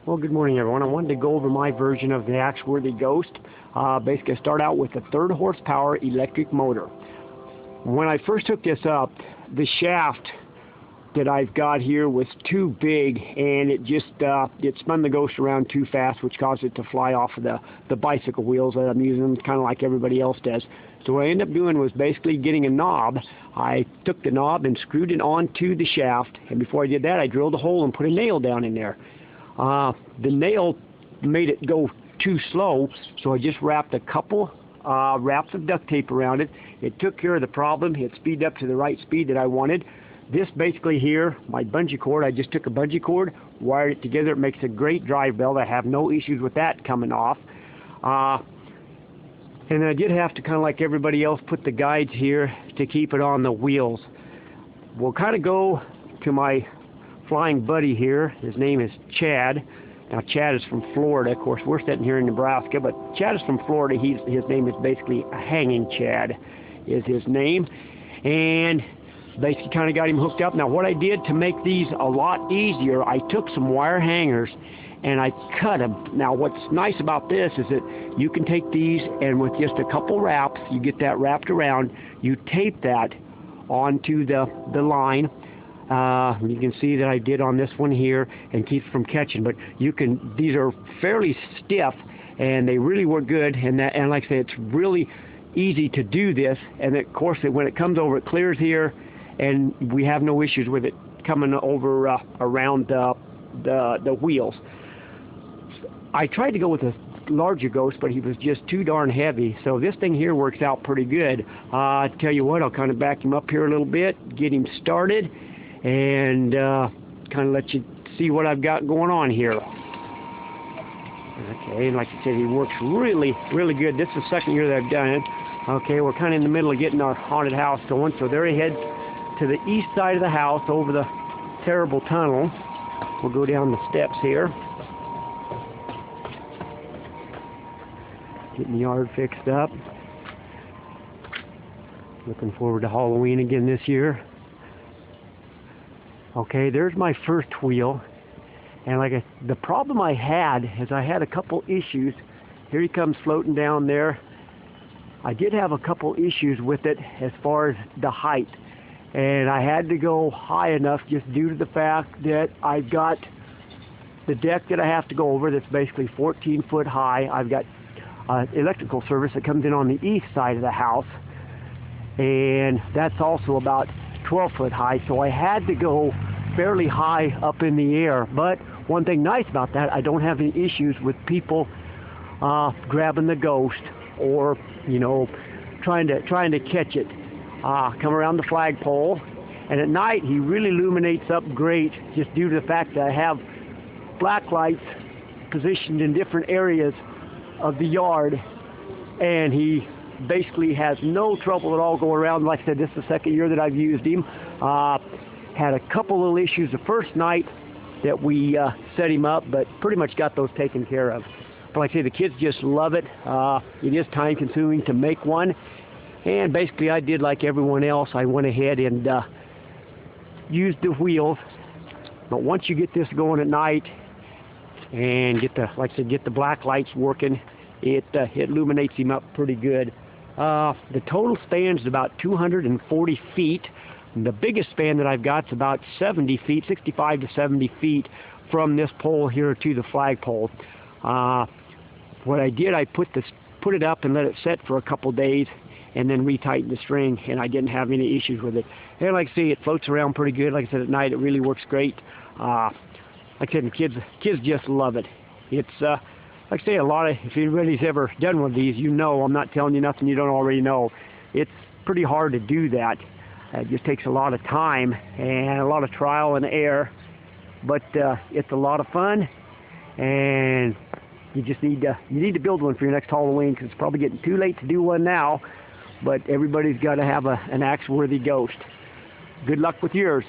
Well, good morning, everyone. I wanted to go over my version of the Axworthy Ghost. Basically, I start out with a 3rd horsepower electric motor. When I first took this up, the shaft that I've got here was too big, and it just it spun the Ghost around too fast, which caused it to fly off of the bicycle wheels that I'm using, kind of like everybody else does. So what I ended up doing was basically getting a knob. I took the knob and screwed it onto the shaft, and before I did that, I drilled a hole and put a nail down in there. The nail made it go too slow, so I just wrapped a couple wraps of duct tape around it. It took care of the problem. It speeded up to the right speed that I wanted. This basically here, my bungee cord, I just took a bungee cord, wired it together. It makes a great drive belt. I have no issues with that coming off. And then I did have to, kind of like everybody else, put the guides here to keep it on the wheels. We'll kind of go to my flying buddy here. His name is Chad. Now Chad is from Florida. Of course, we're sitting here in Nebraska, but Chad is from Florida. His name is basically Hanging Chad is his name. And basically kind of got him hooked up. Now what I did to make these a lot easier, I took some wire hangers and I cut them. Now what's nice about this is that you can take these and with just a couple wraps, you get that wrapped around, you tape that onto the line. You can see that I did on this one here and keeps from catching, but these are fairly stiff and they really work good, and like I say, it's really easy to do this, and of course when it comes over, it clears here and we have no issues with it coming over around the wheels. I tried to go with a larger Ghost, but he was just too darn heavy, so this thing here works out pretty good. I tell you what, I'll kind of back him up here a little bit, get him started, and kind of let you see what I've got going on here. Okay, and like I said, he works really good. This is the 2nd year that I've done it. Okay, we're kind of in the middle of getting our haunted house going, so there he heads to the east side of the house over the terrible tunnel. We'll go down the steps here. Getting the yard fixed up. Looking forward to Halloween again this year. Okay, there's my first wheel, and the problem I had is I had a couple issues. Here he comes floating down there. I did have a couple issues with it as far as the height, and I had to go high enough just due to the fact that I've got the deck that I have to go over that's basically 14 foot high. I've got electrical service that comes in on the east side of the house, and that's also about 12 foot high, so I had to go fairly high up in the air. But one thing nice about that, I don't have any issues with people grabbing the Ghost or, you know, trying to catch it. Come around the flagpole, and at night he really illuminates up great just due to the fact that I have black lights positioned in different areas of the yard, and he basically has no trouble at all going around. Like I said, this is the 2nd year that I've used him. Had a couple little issues the first night that we set him up, but pretty much got those taken care of. But like I say, the kids just love it. It is time consuming to make one, and basically I did like everyone else. I went ahead and used the wheels, but once you get this going at night and get the black lights working, it illuminates him up pretty good. The total span is about 240 feet. And the biggest span that I've got is about 70 feet, 65 to 70 feet from this pole here to the flagpole. What I did, I put it up and let it set for a couple days, and then retightened the string, and I didn't have any issues with it. And like I say, it floats around pretty good. Like I said, at night it really works great. Like I said, the kids just love it. It's like I say, if anybody's ever done one of these, you know, I'm not telling you nothing you don't already know. It's pretty hard to do that. It just takes a lot of time and a lot of trial and error, but it's a lot of fun, and you just need to build one for your next Halloween, because it's probably getting too late to do one now, but everybody's got to have an Axworthy Ghost. Good luck with yours.